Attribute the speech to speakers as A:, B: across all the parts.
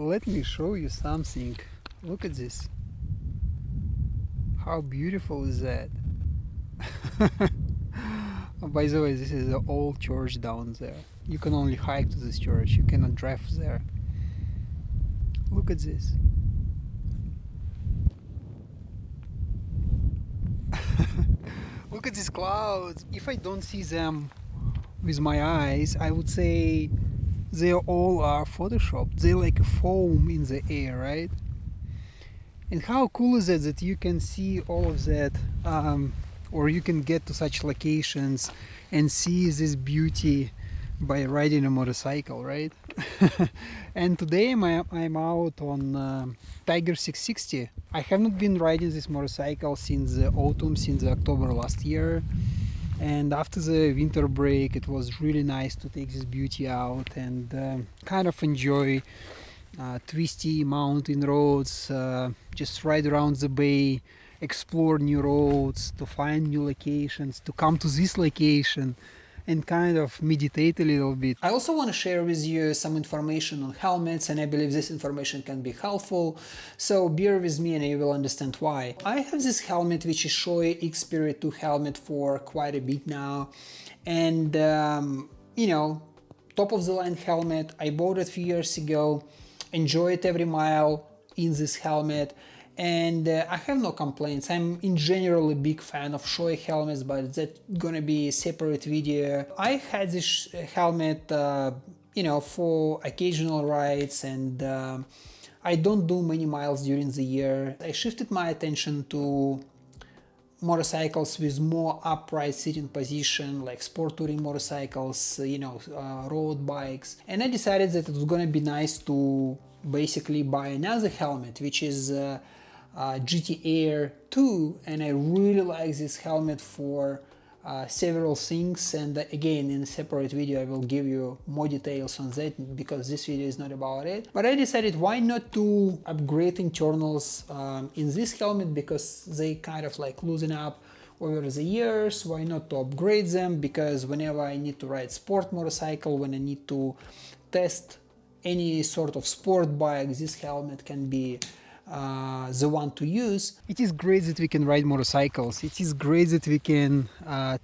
A: let me show you something. Look at this. How beautiful is that? By the way, this is the old church down there. You can only hike to this church, you cannot drive there. Look at this. Look at these clouds. If I don't see them with my eyes, I would say they all are photoshopped. They're like a foam in the air, right? And how cool is it that you can see all of that, or you can get to such locations and see this beauty by riding a motorcycle, right? And today I'm out on Tiger 660. I have not been riding this motorcycle since the autumn, since October last year. And after the winter break, it was really nice to take this beauty out and kind of enjoy twisty mountain roads, just ride around the bay, explore new roads, to find new locations, to come to this location and kind of meditate a little bit. I also want to share with you some information on helmets, and I believe this information can be helpful, so bear with me and you will understand why. I have this helmet, which is Shoei X-Spirit 2 helmet, for quite a bit now, and you know, top of the line helmet. I bought it a few years ago, enjoy it every mile in this helmet, and I have no complaints. I'm in general a big fan of Shoei helmets, but that's gonna be a separate video. I had this helmet you know, for occasional rides, and I don't do many miles during the year. I shifted my attention to motorcycles with more upright sitting position, like sport touring motorcycles, you know, road bikes, and I decided that it was gonna be nice to basically buy another helmet, which is GT-Air 2, and I really like this helmet for several things, and again in a separate video I will give you more details on that, because this video is not about it. But I decided why not to upgrade internals in this helmet, because they kind of like loosen up over the years. Why not to upgrade them, because whenever I need to ride sport motorcycle, when I need to test any sort of sport bike, this helmet can be the one to use. It is great that we can ride motorcycles. It is great that we can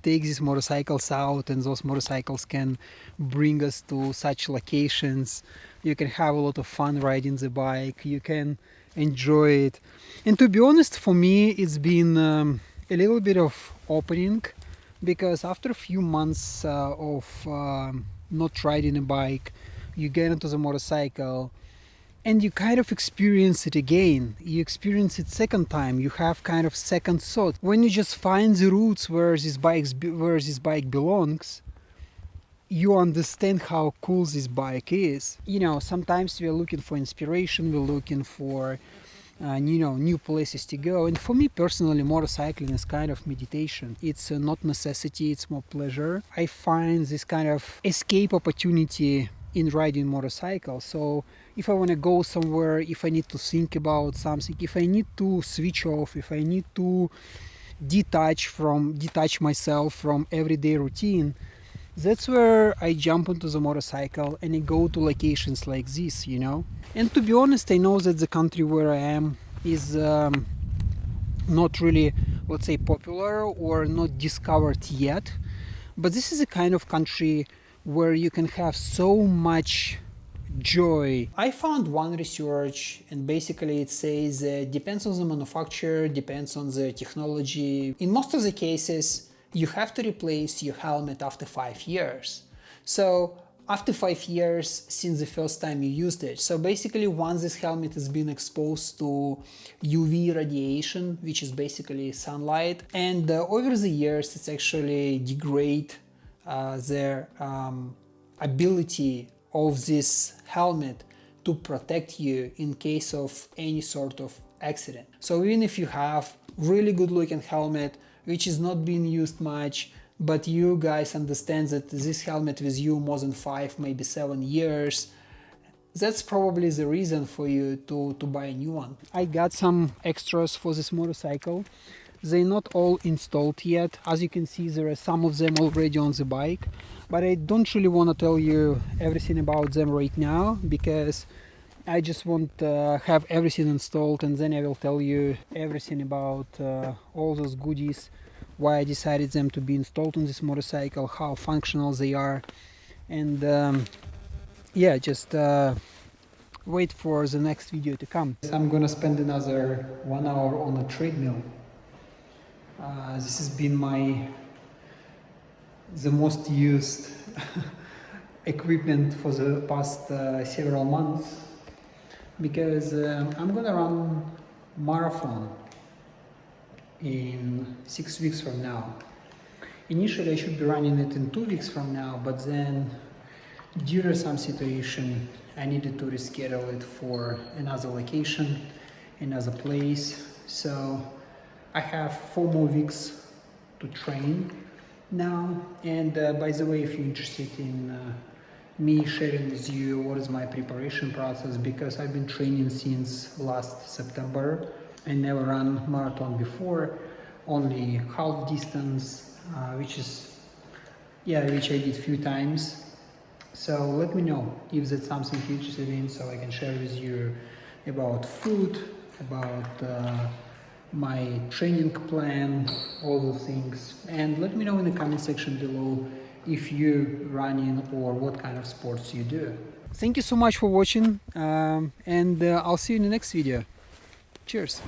A: take these motorcycles out, and those motorcycles can bring us to such locations. You can have a lot of fun riding the bike, you can enjoy it. And to be honest, for me it's been a little bit of opening, because after a few months of not riding a bike, you get into the motorcycle and you kind of experience it again. You experience it second time. You have kind of second thought. When you just find the roots where this bike belongs, you understand how cool this bike is. You know, sometimes we are looking for inspiration, we're looking for you know, new places to go. And for me personally, motorcycling is kind of meditation. It's not necessity, it's more pleasure. I find this kind of escape opportunity in riding motorcycle. So if I want to go somewhere, if I need to think about something, if I need to switch off, if I need to detach myself from everyday routine, that's where I jump onto the motorcycle and I go to locations like this, you know. And to be honest, I know that the country where I am is not really, let's say, popular or not discovered yet, but this is a kind of country where you can have so much joy. I found one research, and basically it says depends on the manufacturer, depends on the technology. In most of the cases, you have to replace your helmet after 5 years. So after 5 years since the first time you used it. So basically once this helmet has been exposed to UV radiation, which is basically sunlight, and over the years it's actually degrade the ability of this helmet to protect you in case of any sort of accident. So even if you have really good looking helmet which is not being used much, but you guys understand that this helmet with you more than 5, maybe 7 years, that's probably the reason for you to buy a new one. I got some extras for this motorcycle. They're not all installed yet. As you can see, there are some of them already on the bike, but I don't really want to tell you everything about them right now, because I just want to have everything installed, and then I will tell you everything about all those goodies, why I decided them to be installed on this motorcycle, how functional they are, and yeah, just wait for the next video to come. I'm gonna spend another 1 hour on a treadmill. This has been the most used equipment for the past several months, because I'm gonna run marathon in 6 weeks from now. Initially I should be running it in 2 weeks from now, but then due to some situation I needed to reschedule it for another location, another place. So I have 4 more weeks to train now. And by the way, if you're interested in me sharing with you what is my preparation process, because I've been training since last September. I never ran marathon before, only half distance, which I did few times. So let me know if that's something you're interested in, so I can share with you about food, about my training plan, all those things. And let me know in the comment section below if you're running or what kind of sports you do. Thank you so much for watching, and I'll see you in the next video. Cheers!